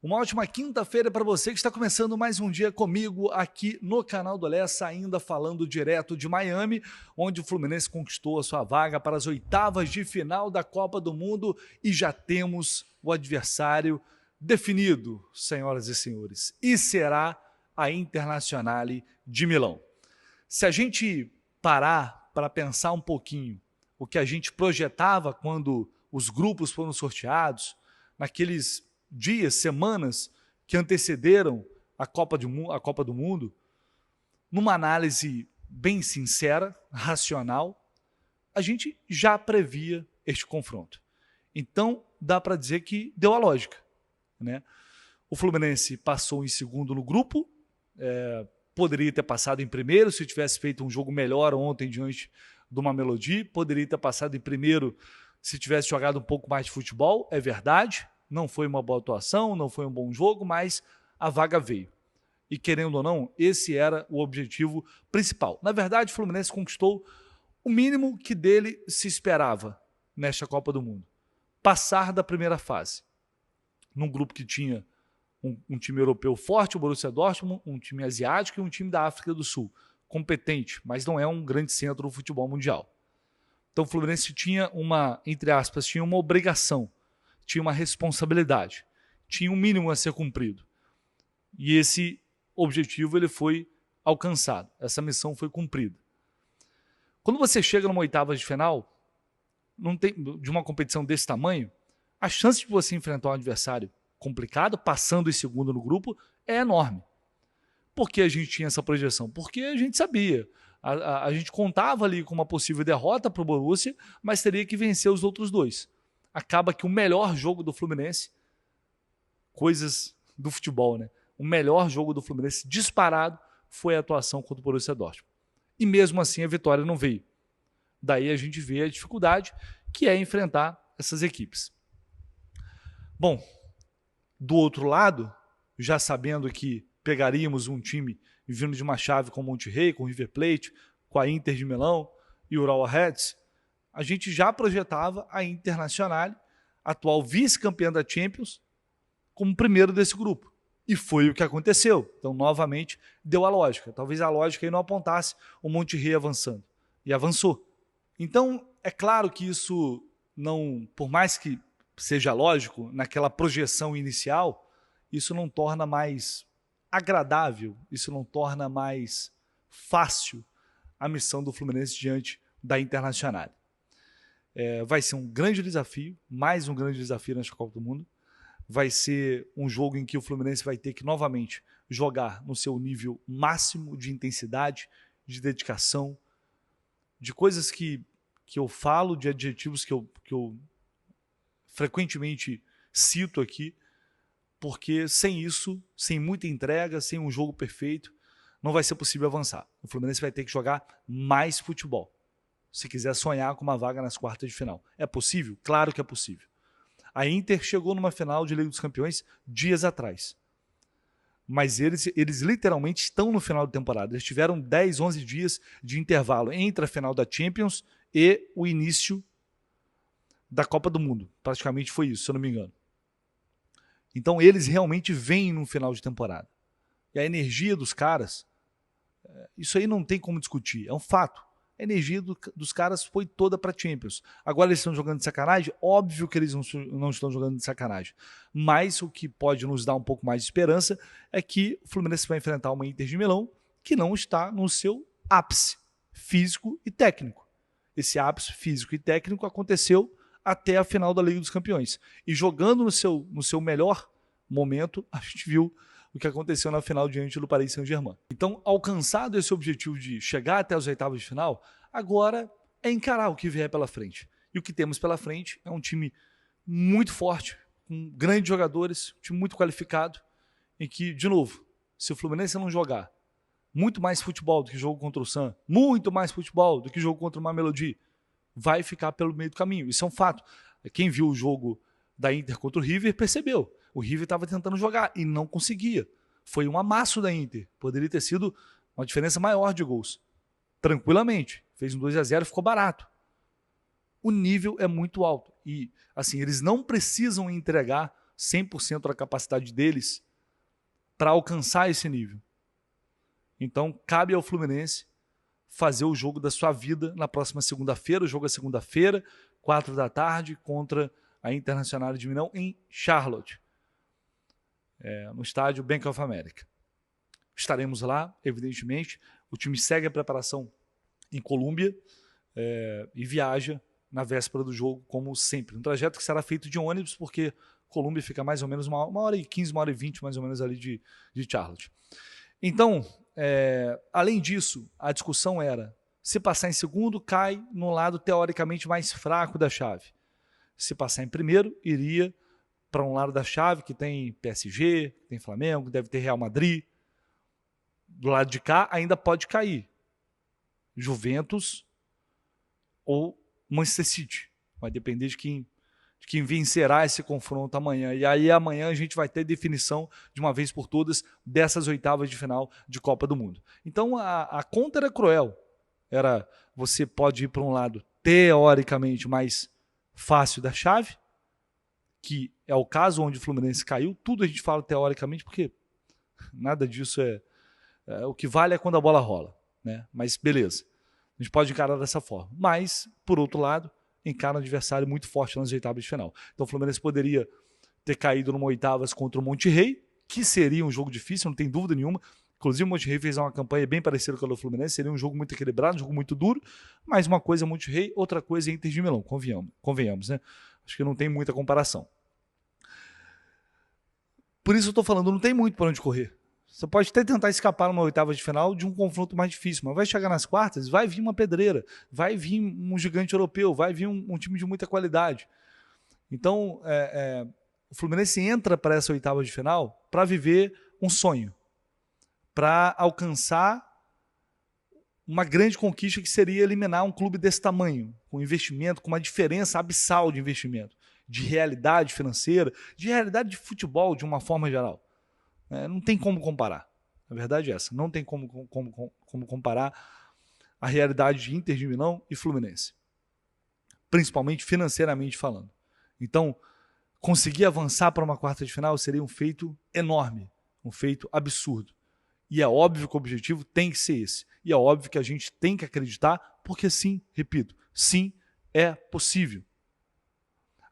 Uma ótima quinta-feira para você que está começando mais um dia comigo aqui no canal do Lessa, ainda falando direto de Miami, onde o Fluminense conquistou a sua vaga para as oitavas de final da Copa do Mundo e já temos o adversário definido, senhoras e senhores, e será a Internazionale de Milão. Se a gente parar para pensar um pouquinho o que a gente projetava quando os grupos foram sorteados, naqueles dias, semanas que antecederam a Copa do Mundo, numa análise bem sincera, racional, a gente já previa este confronto. Então, dá para dizer que deu a lógica, né? O Fluminense passou em segundo no grupo, poderia ter passado em primeiro se tivesse feito um jogo melhor ontem diante do Mamelodi, poderia ter passado em primeiro se tivesse jogado um pouco mais de futebol, é verdade. Não foi uma boa atuação, não foi um bom jogo, mas a vaga veio. E querendo ou não, esse era o objetivo principal. Na verdade, o Fluminense conquistou o mínimo que dele se esperava nesta Copa do Mundo. Passar da primeira fase. Num grupo que tinha um time europeu forte, o Borussia Dortmund, um time asiático e um time da África do Sul. Competente, mas não é um grande centro do futebol mundial. Então o Fluminense tinha uma, entre aspas, tinha uma obrigação, tinha uma responsabilidade, tinha um mínimo a ser cumprido. E esse objetivo ele foi alcançado, essa missão foi cumprida. Quando você chega numa oitava de final, de uma competição desse tamanho, a chance de você enfrentar um adversário complicado, passando em segundo no grupo, é enorme. Por que a gente tinha essa projeção? Porque a gente sabia. A gente contava ali com uma possível derrota para o Borussia, mas teria que vencer os outros dois. Acaba que o melhor jogo do Fluminense, coisas do futebol, né? O melhor jogo do Fluminense disparado foi a atuação contra o Borussia Dortmund. E mesmo assim a vitória não veio. Daí a gente vê a dificuldade que é enfrentar essas equipes. Bom, do outro lado, já sabendo que pegaríamos um time vindo de uma chave com o Monterrey, com o River Plate, com a Inter de Milão e o Urawa Reds, a gente já projetava a Internazionale, atual vice-campeã da Champions, como primeiro desse grupo. E foi o que aconteceu. Então, novamente, deu a lógica. Talvez a lógica aí não apontasse o Monterrey avançando. E avançou. Então, é claro que isso não, por mais que seja lógico, naquela projeção inicial, isso não torna mais agradável, isso não torna mais fácil a missão do Fluminense diante da Internazionale. Vai ser um grande desafio, mais um grande desafio nesta Copa do Mundo. Vai ser um jogo em que o Fluminense vai ter que novamente jogar no seu nível máximo de intensidade, de dedicação, de coisas que eu falo, de adjetivos que eu frequentemente cito aqui, porque sem isso, sem muita entrega, sem um jogo perfeito, não vai ser possível avançar. O Fluminense vai ter que jogar mais futebol, se quiser sonhar com uma vaga nas quartas de final. É possível? Claro que é possível. A Inter chegou numa final de Liga dos Campeões dias atrás. Mas eles literalmente estão no final da temporada. Eles tiveram 10, 11 dias de intervalo entre a final da Champions e o início da Copa do Mundo. Praticamente foi isso, se eu não me engano. Então eles realmente vêm no final de temporada. E a energia dos caras, isso aí não tem como discutir, é um fato. A energia dos caras foi toda para Champions. Agora eles estão jogando de sacanagem? Óbvio que eles não estão jogando de sacanagem. Mas o que pode nos dar um pouco mais de esperança é que o Fluminense vai enfrentar uma Inter de Milão que não está no seu ápice físico e técnico. Esse ápice físico e técnico aconteceu até a final da Liga dos Campeões. E jogando no seu melhor momento, a gente viu o que aconteceu na final diante do Paris Saint-Germain. Então, alcançado esse objetivo de chegar até as oitavas de final, agora é encarar o que vier pela frente. E o que temos pela frente é um time muito forte, com grandes jogadores, um time muito qualificado, em que, de novo, se o Fluminense não jogar muito mais futebol do que jogo contra o Sam, muito mais futebol do que jogo contra o Mamelodi, vai ficar pelo meio do caminho. Isso é um fato. Quem viu o jogo da Inter contra o River percebeu. O River estava tentando jogar e não conseguia. Foi um amasso da Inter. Poderia ter sido uma diferença maior de gols. Tranquilamente. Fez um 2-0 e ficou barato. O nível é muito alto. E, assim, eles não precisam entregar 100% da capacidade deles para alcançar esse nível. Então, cabe ao Fluminense fazer o jogo da sua vida na próxima segunda-feira. O jogo é segunda-feira, 4 da tarde, contra a Internacional de Milão, em Charlotte, no estádio Bank of America. Estaremos lá, evidentemente. O time segue a preparação em Colômbia e viaja na véspera do jogo, como sempre. Um trajeto que será feito de ônibus, porque Colômbia fica mais ou menos uma hora e 15, uma hora e 20, mais ou menos, ali de Charlotte. Então, além disso, a discussão era: se passar em segundo, cai no lado teoricamente mais fraco da chave. Se passar em primeiro, iria para um lado da chave que tem PSG, tem Flamengo, deve ter Real Madrid. Do lado de cá, ainda pode cair Juventus ou Manchester City. Vai depender de quem vencerá esse confronto amanhã. E aí amanhã a gente vai ter definição de uma vez por todas dessas oitavas de final de Copa do Mundo. Então a conta era cruel. Você pode ir para um lado teoricamente mais fácil da chave, que é o caso onde o Fluminense caiu. Tudo a gente fala teoricamente porque nada disso o que vale é quando a bola rola, né? Mas beleza, a gente pode encarar dessa forma. Mas, por outro lado, encara um adversário muito forte nas oitavas de final. Então o Fluminense poderia ter caído numa oitavas contra o Monterrey, que seria um jogo difícil, não tem dúvida nenhuma. Inclusive o Monterrey fez uma campanha bem parecida com a do Fluminense, seria um jogo muito equilibrado, um jogo muito duro, mas uma coisa é Monterrey, outra coisa é Inter de Milão, convenhamos, né? Acho que não tem muita comparação. Por isso eu estou falando, não tem muito para onde correr. Você pode até tentar escapar numa oitava de final de um confronto mais difícil, mas vai chegar nas quartas, vai vir uma pedreira, vai vir um gigante europeu, vai vir um time de muita qualidade. Então, o Fluminense entra para essa oitava de final para viver um sonho, para alcançar uma grande conquista que seria eliminar um clube desse tamanho, com investimento, com uma diferença abissal de investimento, de realidade financeira, de realidade de futebol de uma forma geral. Não tem como comparar. A verdade é essa. Não tem como comparar a realidade de Inter de Milão e Fluminense. Principalmente financeiramente falando. Então, conseguir avançar para uma quarta de final seria um feito enorme. Um feito absurdo. E é óbvio que o objetivo tem que ser esse. E é óbvio que a gente tem que acreditar, porque sim, repito, sim, é possível.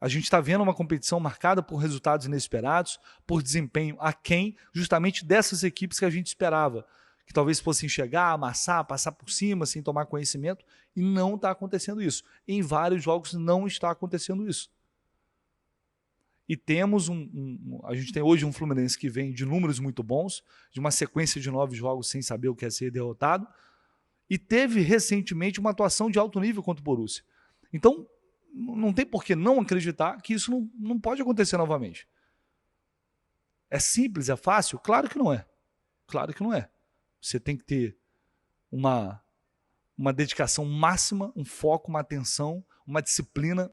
A gente está vendo uma competição marcada por resultados inesperados, por desempenho aquém, justamente dessas equipes que a gente esperava, que talvez fossem chegar, amassar, passar por cima, sem tomar conhecimento, e não está acontecendo isso. Em vários jogos não está acontecendo isso. E temos a gente tem hoje um Fluminense que vem de números muito bons, de uma sequência de 9 jogos sem saber o que é ser derrotado, e teve recentemente uma atuação de alto nível contra o Borussia. Então, não tem por que não acreditar que isso não pode acontecer novamente. É simples, é fácil? Claro que não é. Claro que não é. Você tem que ter uma dedicação máxima, um foco, uma atenção, uma disciplina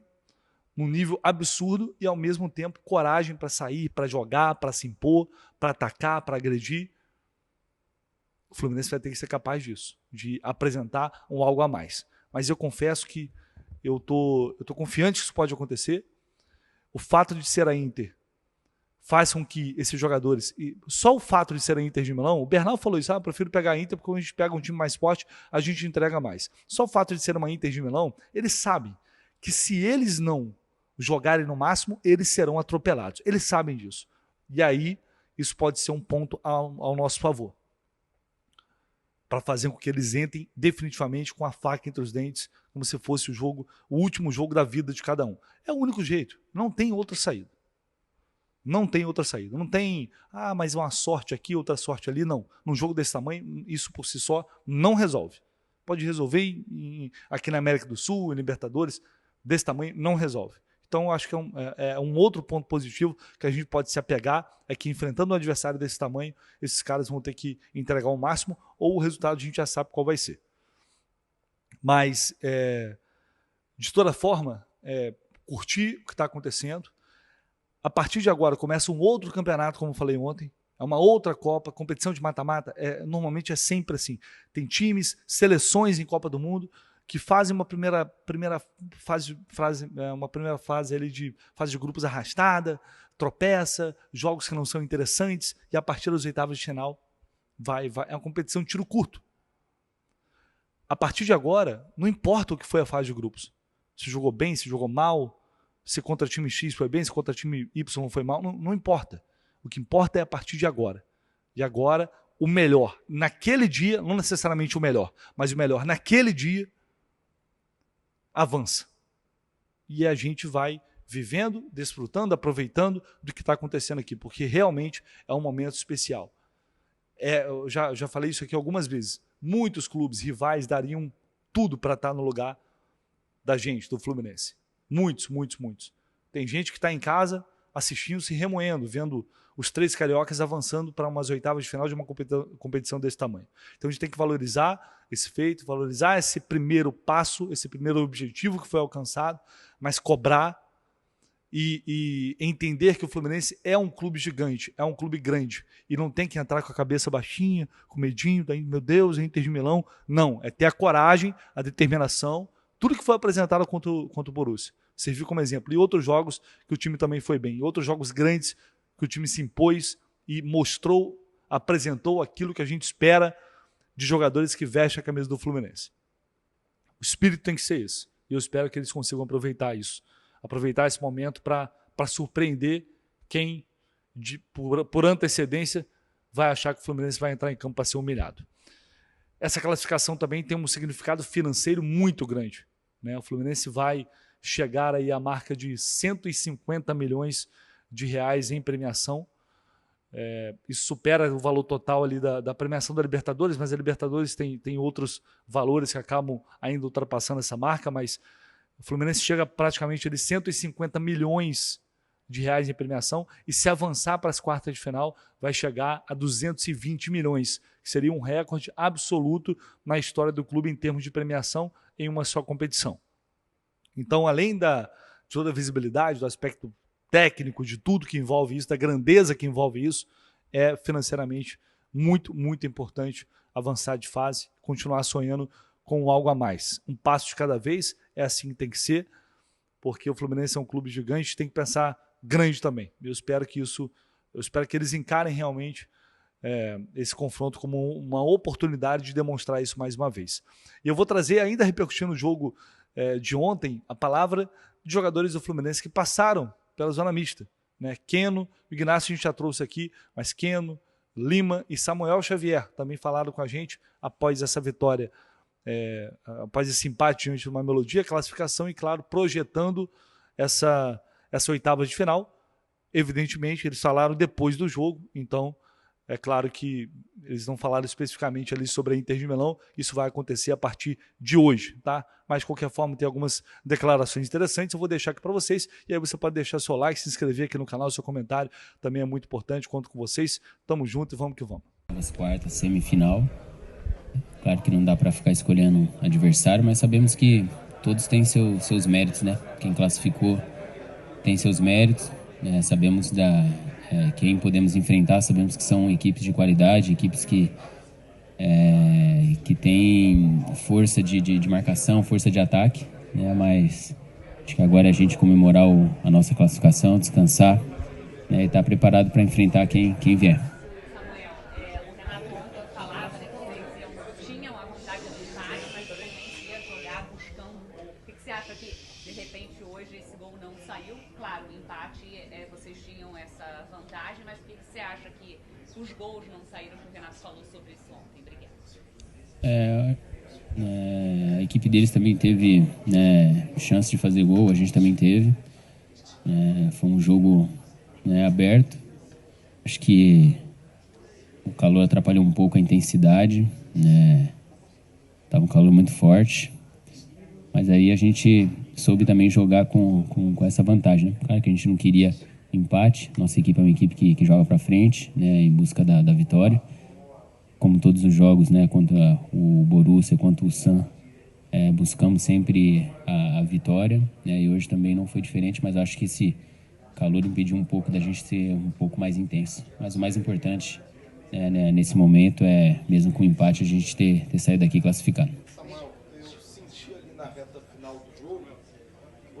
num nível absurdo e, ao mesmo tempo, coragem para sair, para jogar, para se impor, para atacar, para agredir. O Fluminense vai ter que ser capaz disso, de apresentar algo a mais. Mas eu confesso que eu tô confiante que isso pode acontecer. O fato de ser a Inter faz com que esses jogadores... E só o fato de ser a Inter de Milão... O Bernal falou isso, eu prefiro pegar a Inter porque quando a gente pega um time mais forte, a gente entrega mais. Só o fato de ser uma Inter de Milão, eles sabem que se eles não jogarem no máximo, eles serão atropelados. Eles sabem disso. E aí, isso pode ser um ponto ao nosso favor, para fazer com que eles entrem definitivamente com a faca entre os dentes, como se fosse o último jogo da vida de cada um. É o único jeito, não tem outra saída. Não tem outra saída. Não tem, mas uma sorte aqui, outra sorte ali, não. Num jogo desse tamanho, isso por si só não resolve. Pode resolver aqui na América do Sul, em Libertadores, desse tamanho, não resolve. Então, acho que é um outro ponto positivo que a gente pode se apegar, é que enfrentando um adversário desse tamanho, esses caras vão ter que entregar o máximo, ou o resultado a gente já sabe qual vai ser. Mas, de toda forma, curtir o que está acontecendo. A partir de agora começa um outro campeonato, como eu falei ontem, é uma outra Copa, competição de mata-mata, normalmente é sempre assim. Tem times, seleções em Copa do Mundo, que fazem uma primeira fase ali de fase de grupos arrastada, tropeça, jogos que não são interessantes, e a partir das oitavas de final é uma competição de tiro curto. A partir de agora, não importa o que foi a fase de grupos. Se jogou bem, se jogou mal, se contra time X foi bem, se contra time Y foi mal, não importa. O que importa é a partir de agora. E agora, o melhor naquele dia, não necessariamente o melhor, mas o melhor naquele dia, avança. E a gente vai vivendo, desfrutando, aproveitando do que está acontecendo aqui, porque realmente é um momento especial. Eu já falei isso aqui algumas vezes. Muitos clubes rivais dariam tudo para estar no lugar da gente, do Fluminense. Muitos. Tem gente que está em casa assistindo, se remoendo, vendo os 3 cariocas avançando para umas oitavas de final de uma competição desse tamanho. Então a gente tem que valorizar esse feito, valorizar esse primeiro passo, esse primeiro objetivo que foi alcançado, mas cobrar e entender que o Fluminense é um clube gigante, é um clube grande, e não tem que entrar com a cabeça baixinha, com medinho, daí, meu Deus, é Inter de Milão. Não, é ter a coragem, a determinação, tudo que foi apresentado contra o Borussia. Serviu como exemplo. E outros jogos que o time também foi bem, outros jogos grandes que o time se impôs e mostrou, apresentou aquilo que a gente espera de jogadores que vestem a camisa do Fluminense. O espírito tem que ser esse. E eu espero que eles consigam aproveitar isso. Aproveitar esse momento para surpreender quem, por antecedência, vai achar que o Fluminense vai entrar em campo para ser humilhado. Essa classificação também tem um significado financeiro muito grande, né? O Fluminense vai chegar aí à marca de 150 milhões de reais em premiação. Isso supera o valor total ali da premiação da Libertadores, mas a Libertadores tem outros valores que acabam ainda ultrapassando essa marca, mas o Fluminense chega praticamente a 150 milhões de reais em premiação, e se avançar para as quartas de final, vai chegar a 220 milhões, que seria um recorde absoluto na história do clube em termos de premiação em uma só competição. Então, além de toda a visibilidade, do aspecto técnico, de tudo que envolve isso, da grandeza que envolve isso, é financeiramente muito, muito importante avançar de fase, continuar sonhando com algo a mais. Um passo de cada vez, é assim que tem que ser, porque o Fluminense é um clube gigante, tem que pensar grande também. Eu espero que eles encarem realmente esse confronto como uma oportunidade de demonstrar isso mais uma vez. E eu vou trazer, ainda repercutindo o jogo de ontem, a palavra de jogadores do Fluminense que passaram pela zona mista, né? Keno, o Ignacio a gente já trouxe aqui, mas Keno, Lima e Samuel Xavier também falaram com a gente após essa vitória, após esse empate diante de uma Melodia, classificação e, claro, projetando essa oitava de final. Evidentemente, eles falaram depois do jogo, então é claro que eles não falaram especificamente ali sobre a Inter de Milão, isso vai acontecer a partir de hoje, tá? Mas de qualquer forma tem algumas declarações interessantes, eu vou deixar aqui para vocês, e aí você pode deixar seu like, se inscrever aqui no canal, seu comentário também é muito importante, conto com vocês, tamo junto e vamos que vamos. As quartas, semifinal, claro que não dá para ficar escolhendo adversário, mas sabemos que todos têm seus méritos, né? Quem classificou tem seus méritos, né? Sabemos quem podemos enfrentar, sabemos que são equipes de qualidade, equipes que têm força de marcação, força de ataque, né? Mas acho que agora é a gente comemorar a nossa classificação, descansar, né? E estar preparado para enfrentar quem vier. Você acha que, de repente, hoje esse gol não saiu? Claro, o empate, vocês tinham essa vantagem, mas por que você acha que os gols não saíram? Que o Renato falou sobre isso ontem. Obrigada. A equipe deles também teve chance de fazer gol, a gente também teve. Foi um jogo aberto. Acho que o calor atrapalhou um pouco a intensidade. Estava um calor muito forte. Mas aí a gente soube também jogar com essa vantagem, né? Claro que a gente não queria empate. Nossa equipe é uma equipe que joga para frente, né, em busca da vitória. Como todos os jogos, né, contra o Borussia, contra o San, buscamos sempre a vitória, né, e hoje também não foi diferente, mas acho que esse calor impediu um pouco da gente ser um pouco mais intenso. Mas o mais importante nesse momento mesmo com o empate, a gente ter saído daqui classificado. Samuel, eu senti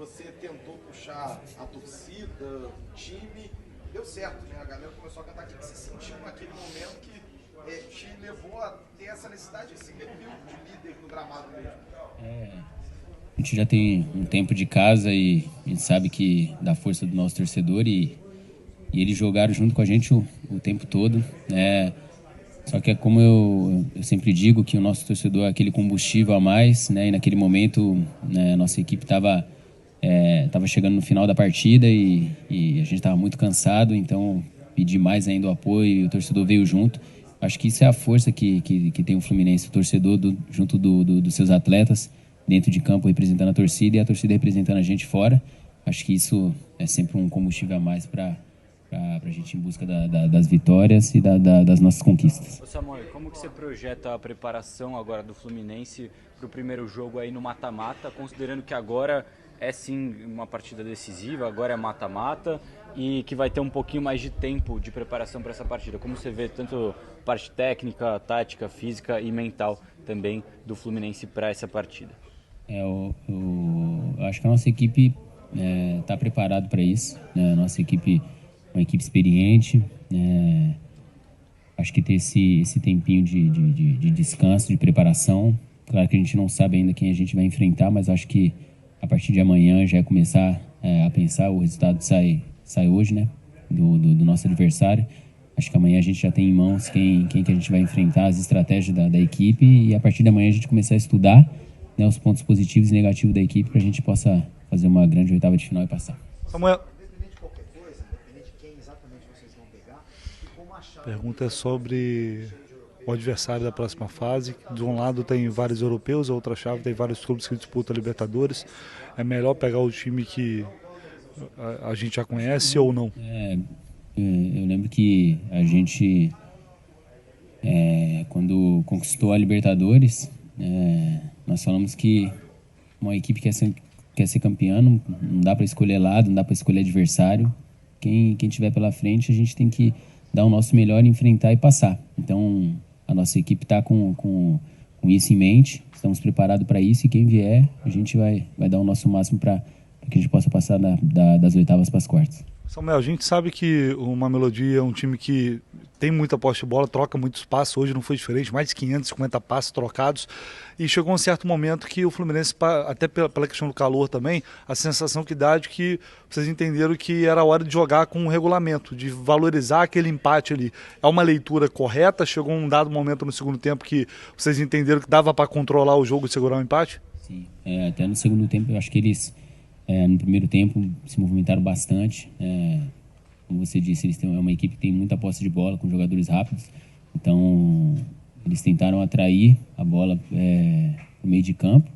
você tentou puxar a torcida, o time, deu certo, né? A galera começou a cantar. O que você sentiu naquele momento que te levou a ter essa necessidade, esse perfil de líder no gramado mesmo? A gente já tem um tempo de casa e a gente sabe que da força do nosso torcedor e eles jogaram junto com a gente o tempo todo, né? Só que é como eu sempre digo, que o nosso torcedor é aquele combustível a mais, né? E naquele momento, né, a nossa equipe estava chegando no final da partida e a gente estava muito cansado, então pedi mais ainda o apoio e o torcedor veio junto. Acho que isso é a força que tem o Fluminense, o torcedor junto dos seus atletas, dentro de campo representando a torcida e a torcida representando a gente fora. Acho que isso é sempre um combustível a mais para a gente ir em busca das vitórias e das nossas conquistas. Ô Samuel, como que você projeta a preparação agora do Fluminense para o primeiro jogo aí no mata-mata, considerando que agora é sim uma partida decisiva, agora é mata-mata e que vai ter um pouquinho mais de tempo de preparação para essa partida? Como você vê tanto parte técnica, tática, física e mental também do Fluminense para essa partida? Eu acho que a nossa equipe está preparada para isso, né? A nossa equipe uma equipe experiente, acho que ter esse tempinho de descanso, de preparação. Claro que a gente não sabe ainda quem a gente vai enfrentar, mas acho que a partir de amanhã já é começar a pensar, o resultado sai hoje, né, do nosso adversário. Acho que amanhã a gente já tem em mãos quem que a gente vai enfrentar, as estratégias da equipe, e a partir de amanhã a gente começar a estudar, né, os pontos positivos e negativos da equipe para a gente possa fazer uma grande oitava de final e passar. Samuel, a pergunta é sobre o adversário da próxima fase. De um lado tem vários europeus, a outra chave tem vários clubes que disputam a Libertadores. É melhor pegar o time que a gente já conhece ou não? Eu lembro que a gente, quando conquistou a Libertadores, nós falamos que uma equipe quer ser campeã, não dá para escolher lado, não dá para escolher adversário. Quem tiver pela frente, a gente tem que dar o nosso melhor, enfrentar e passar. Então, a nossa equipe está com isso em mente, estamos preparados para isso, e quem vier, a gente vai dar o nosso máximo para que a gente possa passar das oitavas para as quartas. Samuel, a gente sabe que o Mamelodi é um time que tem muita posse de bola, troca muito espaço, hoje não foi diferente, mais de 550 passes trocados, e chegou um certo momento que o Fluminense, até pela questão do calor também, a sensação que dá de que vocês entenderam que era hora de jogar com um regulamento, de valorizar aquele empate ali. É uma leitura correta? Chegou um dado momento no segundo tempo que vocês entenderam que dava para controlar o jogo e segurar o empate? Sim, até no segundo tempo eu acho que eles, no primeiro tempo, se movimentaram bastante. Como você disse, eles têm uma equipe que tem muita posse de bola, com jogadores rápidos. Então, eles tentaram atrair a bola no meio de campo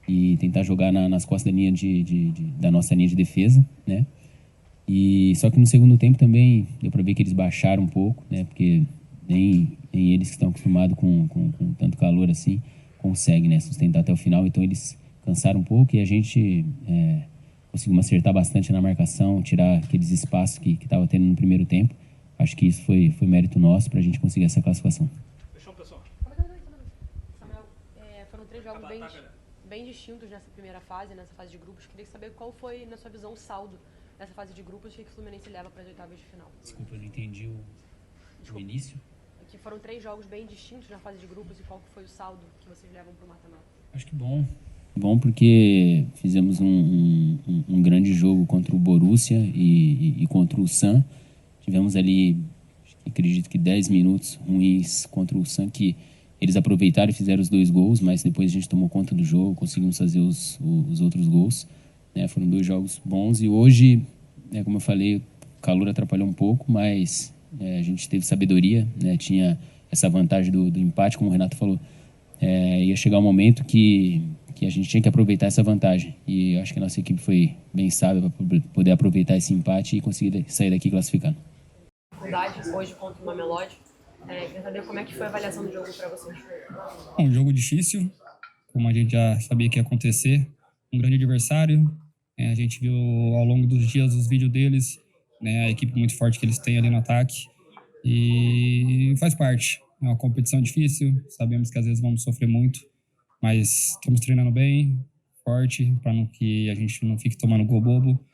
e tentar jogar nas costas da linha da nossa linha de defesa, né? E só que no segundo tempo também deu para ver que eles baixaram um pouco, né? Porque nem eles que estão acostumados com tanto calor assim conseguem, né, sustentar até o final. Então eles cansaram um pouco e a gente conseguimos acertar bastante na marcação, tirar aqueles espaços que estava tendo no primeiro tempo. Acho que isso foi mérito nosso para a gente conseguir essa classificação. Fechou, pessoal. Samuel, foram 3 jogos bem distintos nessa primeira fase, nessa fase de grupos. Queria saber qual foi, na sua visão, o saldo dessa fase de grupos que o Fluminense leva para as oitavas de final. Desculpa, eu não entendi o início. Que foram 3 jogos bem distintos na fase de grupos e qual foi o saldo que vocês levam para o mata-mata? Acho que bom. Bom porque fizemos um grande jogo contra o Borussia e contra o San. Tivemos ali, acredito que 10 minutos ruins contra o San, que eles aproveitaram e fizeram os 2 gols, mas depois a gente tomou conta do jogo, conseguimos fazer os outros gols. Foram 2 jogos bons e hoje, como eu falei, o calor atrapalhou um pouco, mas a gente teve sabedoria, né? Tinha essa vantagem do empate, como o Renato falou. Ia chegar um momento que a gente tinha que aproveitar essa vantagem. E acho que a nossa equipe foi bem sábia para poder aproveitar esse empate e conseguir sair daqui classificando. Dificuldade hoje contra o Mamelodi. Queria saber como é que foi a avaliação do jogo para vocês. Um jogo difícil, como a gente já sabia que ia acontecer. Um grande adversário. A gente viu ao longo dos dias os vídeos deles, né, a equipe muito forte que eles têm ali no ataque. E faz parte. É uma competição difícil, sabemos que às vezes vamos sofrer muito, mas estamos treinando bem, forte, para que a gente não fique tomando gol bobo.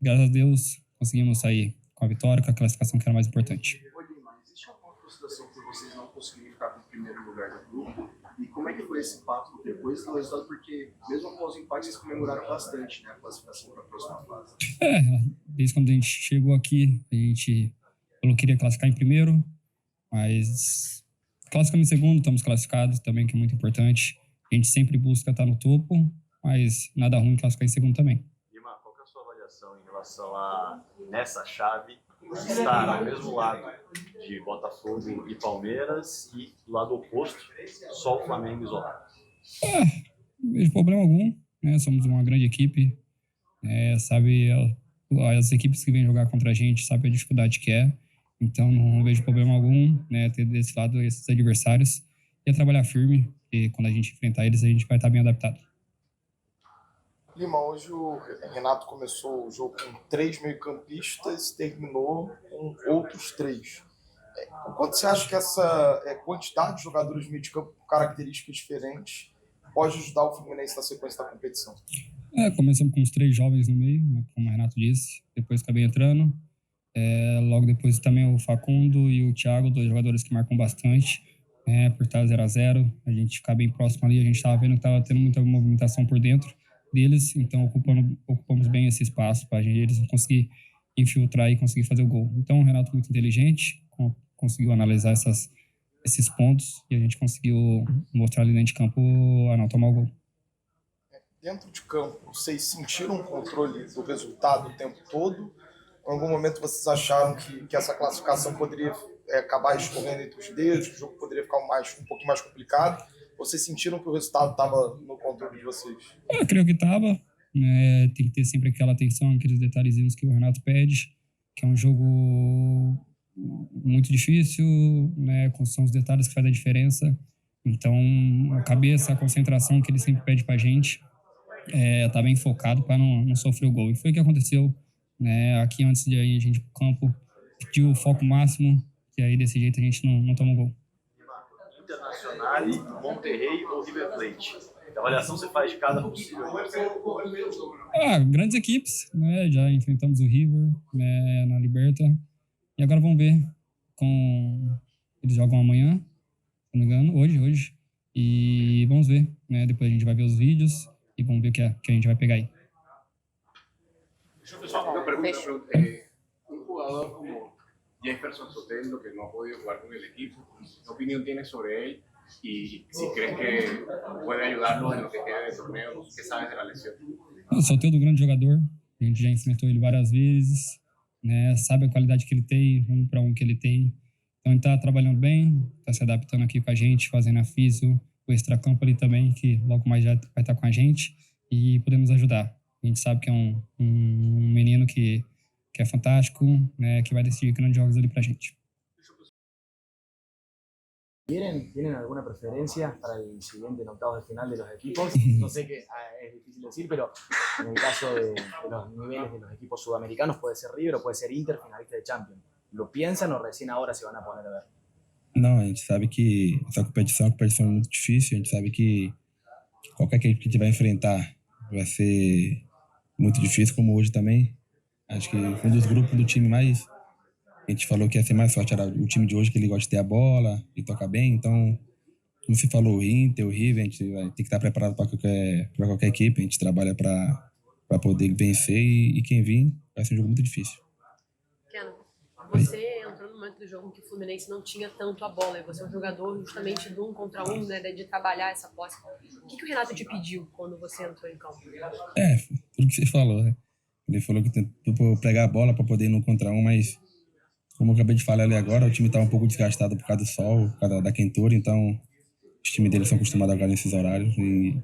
Graças a Deus, conseguimos sair com a vitória, com a classificação que era mais importante. Mas existe alguma frustração por vocês não conseguirem ficar com o primeiro lugar do grupo? E como é que foi esse papo depois do resultado? Porque mesmo após o empate, vocês comemoraram bastante, né, a classificação para a próxima fase. Desde quando a gente chegou aqui, a gente falou que queria classificar em primeiro, mas classificamos em segundo, estamos classificados também, que é muito importante. A gente sempre busca estar no topo, mas nada ruim classificar em segundo também. Lima, qual que é a sua avaliação em relação a, nessa chave, estar ao mesmo lado de Botafogo e Palmeiras e do lado oposto, só o Flamengo isolado? Não vejo problema algum, né? Somos uma grande equipe, sabe, as equipes que vêm jogar contra a gente sabem a dificuldade que é, então não vejo problema algum, né, ter desse lado esses adversários e trabalhar firme, e quando a gente enfrentar eles a gente vai estar bem adaptado. Lima, hoje o Renato começou o jogo com 3 meio-campistas e terminou com outros 3. O quanto você acha que essa quantidade de jogadores de meio de campo com características diferentes pode ajudar o Fluminense na sequência da competição? Começamos com os 3 jovens no meio, né, como o Renato disse, depois acabei entrando. Logo depois também o Facundo e o Thiago, 2 jogadores que marcam bastante, por estar 0-0, a gente ficar bem próximo ali, a gente estava vendo que estava tendo muita movimentação por dentro deles, então ocupamos bem esse espaço para eles conseguir infiltrar e conseguir fazer o gol. Então o Renato muito inteligente, conseguiu analisar esses pontos e a gente conseguiu mostrar ali dentro de campo a não tomar o gol. Dentro de campo, vocês sentiram o controle do resultado o tempo todo? Em algum momento vocês acharam que essa classificação poderia acabar escorrendo entre os dedos, que o jogo poderia ficar um pouquinho mais complicado? Vocês sentiram que o resultado estava no controle de vocês? Eu creio que estava. Tem que ter sempre aquela atenção, aqueles detalhezinhos que o Renato pede, que é um jogo muito difícil, né? São os detalhes que fazem a diferença. Então, a cabeça, a concentração que ele sempre pede para a gente, tá bem focado para não sofrer o gol. E foi o que aconteceu, né? Aqui, antes de ir a gente para o campo, pediu o foco máximo, que aí desse jeito a gente não toma o gol. Internacional, Monterrey ou River Plate? A avaliação você faz de cada possível? Grandes equipes, né? Já enfrentamos o River, né, na Liberta. E agora vamos ver eles jogam amanhã, se não me engano, hoje. E vamos ver, né? Depois a gente vai ver os vídeos e vamos ver o que a gente vai pegar aí. Una pregunta. Un jugador como Jefferson Soteldo, que no ha podido jugar con el equipo, ¿qué opinión tienes sobre él? Y si crees que puede ayudarlos en lo que queda de torneo, ¿qué sabes de la lesión? O Soteldo é um grande jogador, a gente já enfrentou ele várias vezes, né? Sabe a qualidade que ele tem, 1 para 1 que ele tem. Então ele está trabalhando bem, está se adaptando aqui com a gente, fazendo a físio, o extracampo ali também, que logo mais já vai estar com a gente e podemos ajudar. A gente sabe que é um menino que é fantástico, né? Que vai decidir grandes jogos ali pra gente. ¿Tienen alguna preferencia para el siguiente en octavos de final de los equipos? No sé que es difícil decir, pero en el caso de los niveles de los equipos sudamericanos puede ser River o puede ser Inter, finalista de Champions. ¿Lo piensan o recién ahora se van a poner a ver? Não, a gente sabe que essa competição é uma competição muito difícil, a gente sabe que qualquer equipe que a gente vai enfrentar vai ser muito difícil, como hoje também. Acho que um dos grupos do time mais... A gente falou que ia ser mais forte, era o time de hoje, que ele gosta de ter a bola e tocar bem. Então, como você falou, o Inter, o River, a gente vai ter que estar preparado para qualquer equipe. A gente trabalha para poder vencer e quem vir vai ser um jogo muito difícil. Keno, você entrou no momento do jogo em que o Fluminense não tinha tanto a bola. E você é um jogador justamente do 1 contra 1, né, de trabalhar essa posse. O que o Renato te pediu quando você entrou em campo? Tudo que você falou, né? Ele falou que tentou pegar a bola para poder ir no 1 contra 1, mas... Como eu acabei de falar ali agora, o time está um pouco desgastado por causa do sol, por causa da quentura, então os times deles são acostumados a jogar nesses horários. E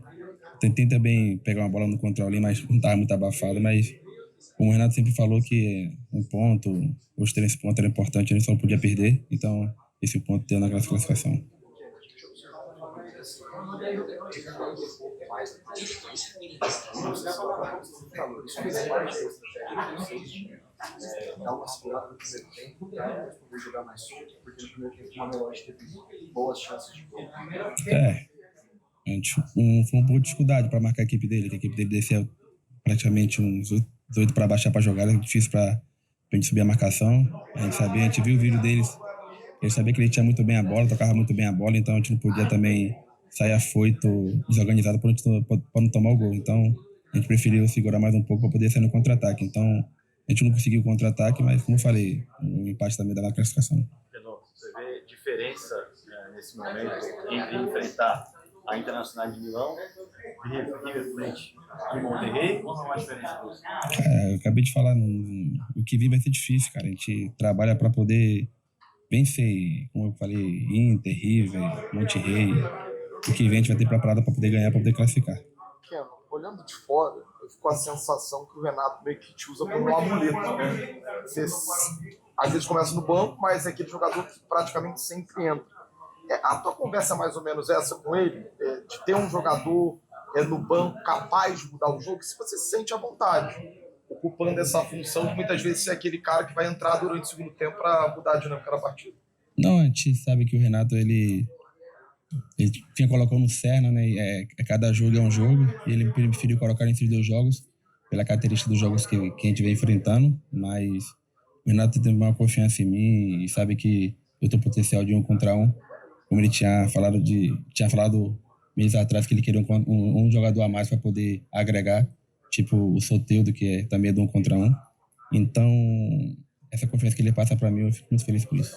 tentei também pegar uma bola no controle, mas não estava muito abafado. Mas como o Renato sempre falou que 1 ponto, os 3 pontos eram importantes, a gente só não podia perder. Então esse ponto deu na classificação. Dá uma segurada no primeiro tempo, poder jogar mais solto, porque no primeiro tempo o Mamelodi teve boas chances de gol. A gente foi um pouco de dificuldade para marcar a equipe dele, que a equipe dele descia praticamente uns 8 para baixar para jogar, era difícil para a gente subir a marcação. A gente viu o vídeo deles, ele sabia que ele tinha muito bem a bola, tocava muito bem a bola, então a gente não podia também sair afoito, desorganizado para não tomar o gol. Então a gente preferiu segurar mais um pouco para poder sair no contra-ataque. Então a gente não conseguiu o contra-ataque, mas como eu falei, o empate também dá na classificação. Você vê diferença nesse momento entre enfrentar a Internacional de Milão, River Plate e Monterrey, ou não há diferença? Eu acabei de falar, o que vir vai ser difícil, cara. A gente trabalha para poder vencer, como eu falei, Inter, River, Monterrey. O que vem a gente vai ter preparado para poder ganhar, para poder classificar. Ken, olhando de fora, eu fico com a sensação que o Renato meio que te usa como um amuleto, né? Você às vezes começa no banco, mas é aquele jogador que praticamente sempre entra. A tua conversa é mais ou menos essa com ele, de ter um jogador no banco capaz de mudar o jogo, se você se sente à vontade, ocupando essa função de muitas vezes ser aquele cara que vai entrar durante o segundo tempo para mudar a dinâmica da partida. Não, a gente sabe que o Renato, ele tinha colocado no Serna, né? Cada jogo é um jogo, e ele preferiu colocar entre os 2 jogos, pela característica dos jogos que a gente vem enfrentando, mas o Renato tem uma confiança em mim e sabe que eu tenho potencial de 1 contra 1, como ele tinha falado meses atrás que ele queria um jogador a mais para poder agregar, tipo o Soteldo, que também é de 1 contra 1. Então, essa confiança que ele passa para mim, eu fico muito feliz por isso.